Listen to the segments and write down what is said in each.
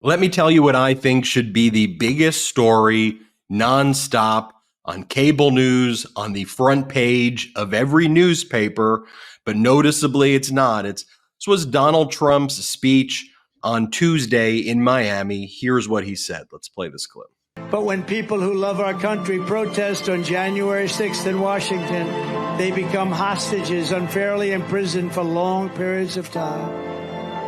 Let me tell you what I think should be the biggest story nonstop on cable news, on the front page of every newspaper, but noticeably it's not. This was Donald Trump's speech on Tuesday in Miami. Here's what he said. Let's play this clip. But when people who love our country protest on January 6th in Washington, they become hostages, unfairly imprisoned for long periods of time.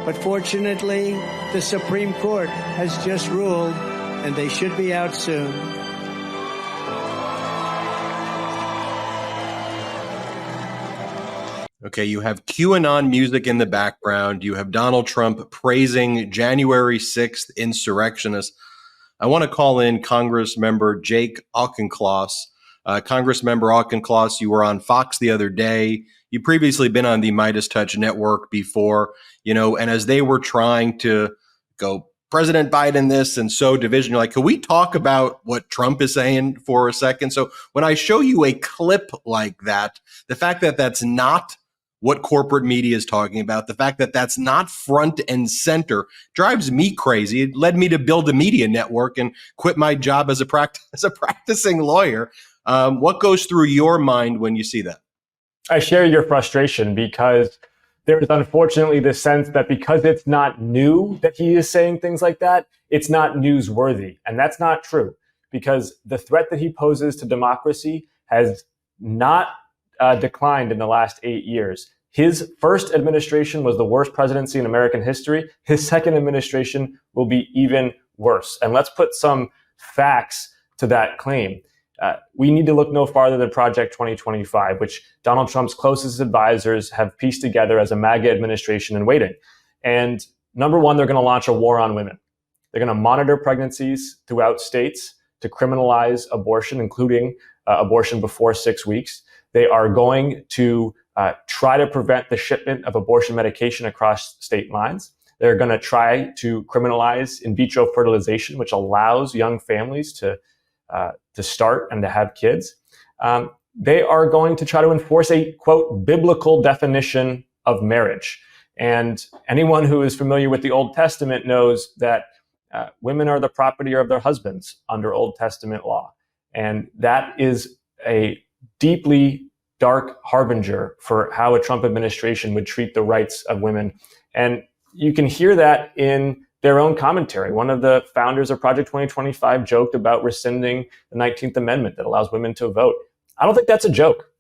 But fortunately, the Supreme Court has just ruled, and they should be out soon. Okay, you have QAnon music in the background. You have Donald Trump praising January 6th insurrectionists. I want to call in Congressmember Jake Auchincloss. Congressmember Auchincloss, you were on Fox the other day. You've previously been on the MeidasTouch network before, and as they were trying to go, President Biden this and so division, you're like, can we talk about what Trump is saying for a second? So when I show you a clip like that, the fact that that's not what corporate media is talking about, the fact that that's not front and center drives me crazy. It led me to build a media network and quit my job as a practicing lawyer. What goes through your mind when you see that? I share your frustration because there is unfortunately the sense that because it's not new that he is saying things like that, it's not newsworthy. And that's not true, because the threat that he poses to democracy has not declined in the last 8 years. His first administration was the worst presidency in American history. His second administration will be even worse. And let's put some facts to that claim. We need to look no farther than Project 2025, which Donald Trump's closest advisors have pieced together as a MAGA administration in waiting. And number one, they're going to launch a war on women. They're going to monitor pregnancies throughout states to criminalize abortion, including abortion before 6 weeks. They are going to try to prevent the shipment of abortion medication across state lines. They're going to try to criminalize in vitro fertilization, which allows young families to start and to have kids. They are going to try to enforce a, quote, biblical definition of marriage. And anyone who is familiar with the Old Testament knows that women are the property of their husbands under Old Testament law. And that is a deeply dark harbinger for how a Trump administration would treat the rights of women. And you can hear that in their own commentary. One of the founders of Project 2025 joked about rescinding the 19th Amendment that allows women to vote. I don't think that's a joke.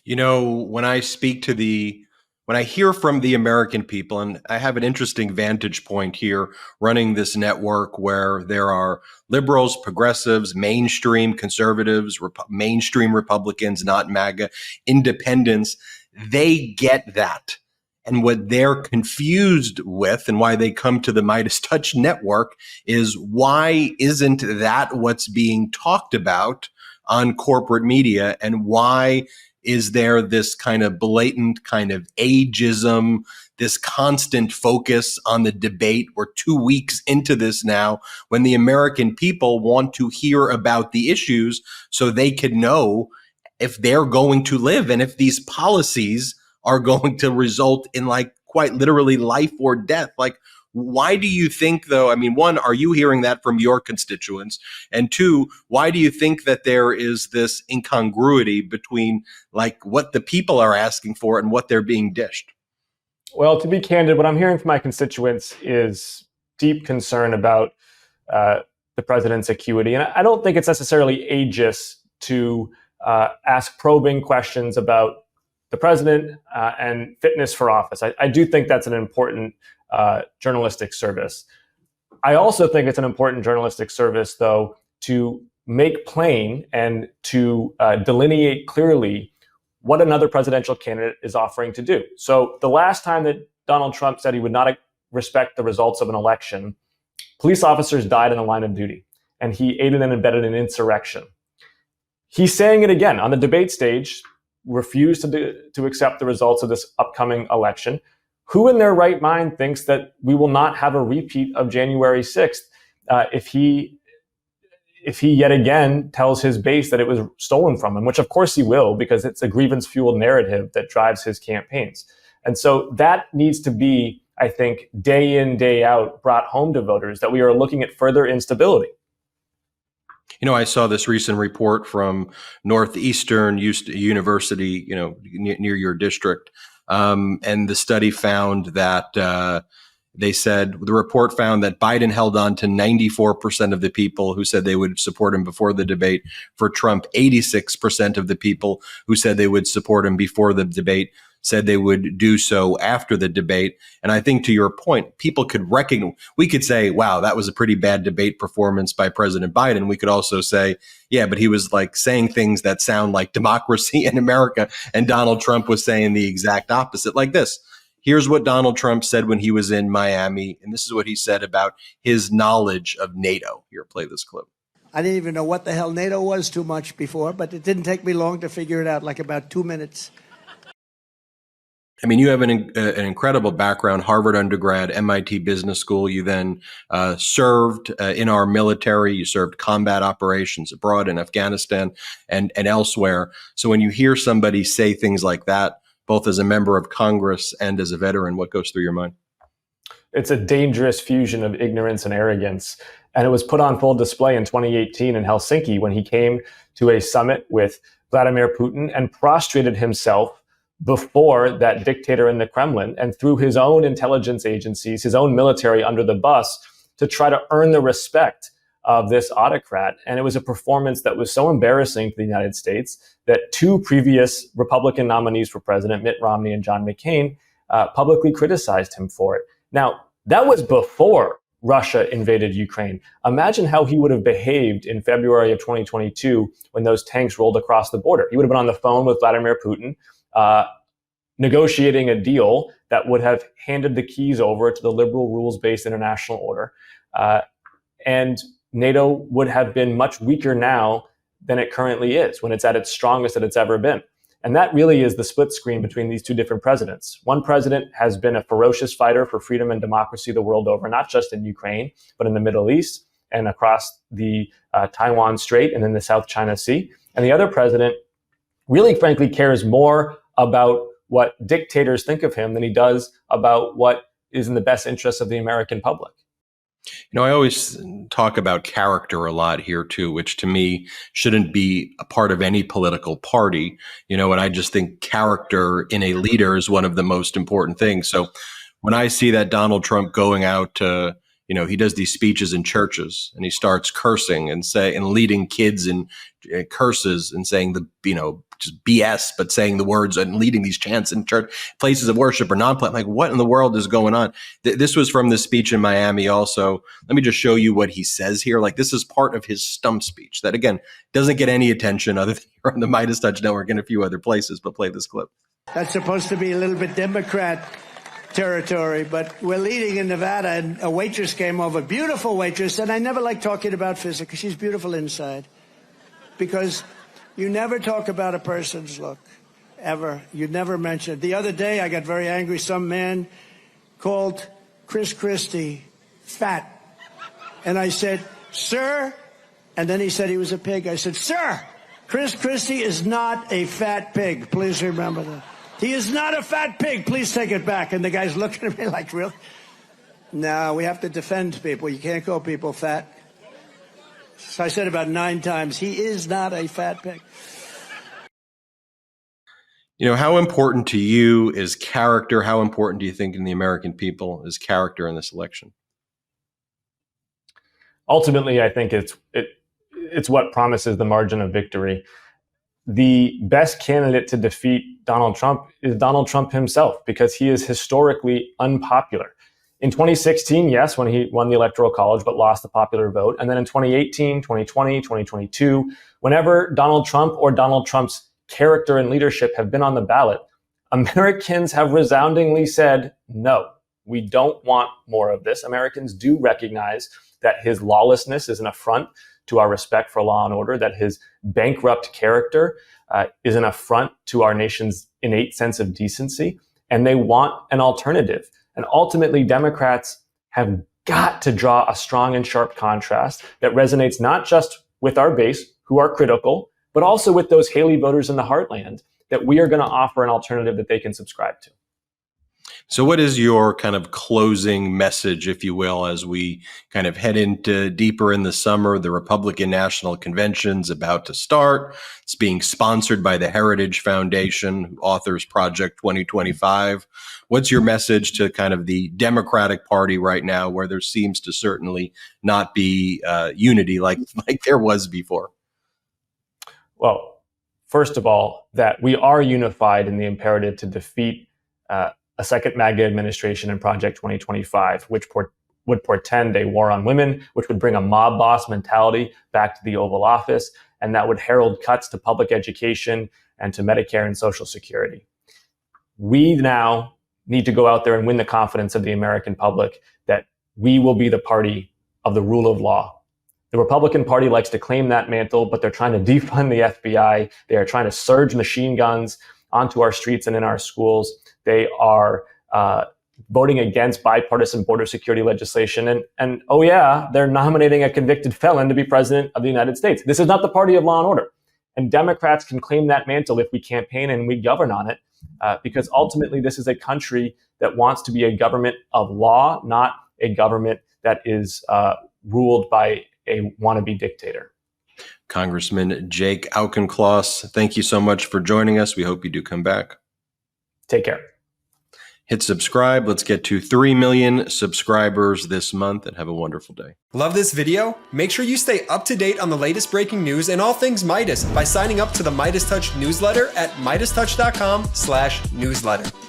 When I hear from the American people, and I have an interesting vantage point here running this network where there are liberals, progressives, mainstream conservatives, mainstream Republicans, not MAGA, independents, they get that. And what they're confused with and why they come to the MeidasTouch network is, why isn't that what's being talked about on corporate media? And why is there this kind of blatant kind of ageism, this constant focus on the debate? We're 2 weeks into this now, when the American people want to hear about the issues so they can know if they're going to live and if these policies are going to result in, like, quite literally life or death. Like, why do you think, though? I mean, one, are you hearing that from your constituents? And two, why do you think that there is this incongruity between, like, what the people are asking for and what they're being dished? Well, to be candid, what I'm hearing from my constituents is deep concern about the president's acuity. And I don't think it's necessarily ageist to ask probing questions about the president and fitness for office. I do think that's an important journalistic service. I also think it's an important journalistic service, though, to make plain and to delineate clearly what another presidential candidate is offering to do. So the last time that Donald Trump said he would not respect the results of an election, police officers died in the line of duty, and he aided and abetted an insurrection. He's saying it again on the debate stage, refused to accept the results of this upcoming election. Who in their right mind thinks that we will not have a repeat of January 6th if he yet again tells his base that it was stolen from him, which of course he will, because it's a grievance-fueled narrative that drives his campaigns. And so that needs to be I think, day in, day out, brought home to voters that we are looking at further instability. I saw this recent report from Northeastern University, near your district, and the study found that the report found that Biden held on to 94% of the people who said they would support him before the debate. For Trump, 86% of the people who said they would support him before the debate said they would do so after the debate. And I think, to your point, people could recognize, we could say, wow, that was a pretty bad debate performance by President Biden. We could also say, yeah, but he was like saying things that sound like democracy in America. And Donald Trump was saying the exact opposite, like this. Here's what Donald Trump said when he was in Miami. And this is what he said about his knowledge of NATO. Here, play this clip. I didn't even know what the hell NATO was too much before, but it didn't take me long to figure it out, like about 2 minutes. I mean, you have an incredible background, Harvard undergrad, MIT Business School. You then served in our military. You served combat operations abroad in Afghanistan and elsewhere. So when you hear somebody say things like that, both as a member of Congress and as a veteran, what goes through your mind? It's a dangerous fusion of ignorance and arrogance. And it was put on full display in 2018 in Helsinki when he came to a summit with Vladimir Putin and prostrated himself before that dictator in the Kremlin and threw his own intelligence agencies, his own military under the bus to try to earn the respect of this autocrat. And it was a performance that was so embarrassing to the United States that two previous Republican nominees for president, Mitt Romney and John McCain, publicly criticized him for it. Now, that was before Russia invaded Ukraine. Imagine how he would have behaved in February of 2022 when those tanks rolled across the border. He would have been on the phone with Vladimir Putin, negotiating a deal that would have handed the keys over to the liberal rules-based international order. And NATO would have been much weaker now than it currently is, when it's at its strongest that it's ever been. And that really is the split screen between these two different presidents. One president has been a ferocious fighter for freedom and democracy the world over, not just in Ukraine, but in the Middle East and across the Taiwan Strait and in the South China Sea. And the other president really, frankly, cares more about what dictators think of him than he does about what is in the best interest of the American public. I always talk about character a lot here too, which to me shouldn't be a part of any political party, and I just think character in a leader is one of the most important things. So when I see that Donald Trump going out to, he does these speeches in churches and he starts cursing and leading kids in curses and saying just BS, but saying the words and leading these chants in church places of worship or non-play. I'm like, what in the world is going on? This was from the speech in Miami also. Let me just show you what he says here. Like, this is part of his stump speech that, again, doesn't get any attention other than here on the MeidasTouch Network and a few other places, but play this clip. That's supposed to be a little bit Democrat territory, but we're leading in Nevada, and a waitress came over, beautiful waitress, and I never like talking about physics because she's beautiful inside, because you never talk about a person's look, ever. You never mention it. The other day, I got very angry. Some man called Chris Christie fat. And I said, sir, and then he said he was a pig. I said, sir, Chris Christie is not a fat pig. Please remember that. He is not a fat pig. Please take it back. And the guy's looking at me like, really? No, we have to defend people. You can't call people fat. So I said about 9 times, he is not a fat pig. How important to you is character? How important do you think in the American people is character in this election? Ultimately, I think it's what promises the margin of victory. The best candidate to defeat Donald Trump is Donald Trump himself, because he is historically unpopular. In 2016, yes, when he won the Electoral College but lost the popular vote. And then in 2018, 2020, 2022, whenever Donald Trump or Donald Trump's character and leadership have been on the ballot, Americans have resoundingly said, no, we don't want more of this. Americans do recognize that his lawlessness is an affront to our respect for law and order, that his bankrupt character is an affront to our nation's innate sense of decency, and they want an alternative. And ultimately, Democrats have got to draw a strong and sharp contrast that resonates not just with our base, who are critical, but also with those Haley voters in the heartland, that we are going to offer an alternative that they can subscribe to. So what is your kind of closing message, if you will, as we kind of head into deeper in the summer? The Republican National Convention's about to start. It's being sponsored by the Heritage Foundation, who authors Project 2025. What's your message to kind of the Democratic Party right now, where there seems to certainly not be unity like there was before? Well, first of all, that we are unified in the imperative to defeat a second MAGA administration in Project 2025, which would portend a war on women, which would bring a mob boss mentality back to the Oval Office, and that would herald cuts to public education and to Medicare and Social Security. We now need to go out there and win the confidence of the American public that we will be the party of the rule of law. The Republican Party likes to claim that mantle, but they're trying to defund the FBI. They are trying to surge machine guns onto our streets and in our schools. They are voting against bipartisan border security legislation. And oh yeah, they're nominating a convicted felon to be president of the United States. This is not the party of law and order. And Democrats can claim that mantle if we campaign and we govern on it, because ultimately this is a country that wants to be a government of law, not a government that is ruled by a wannabe dictator. Congressman Jake Auchincloss, thank you so much for joining us. We hope you do come back. Take care. Hit subscribe. Let's get to 3 million subscribers this month, and have a wonderful day. Love this video? Make sure you stay up to date on the latest breaking news and all things Meidas by signing up to the MeidasTouch newsletter at MeidasTouch.com/newsletter.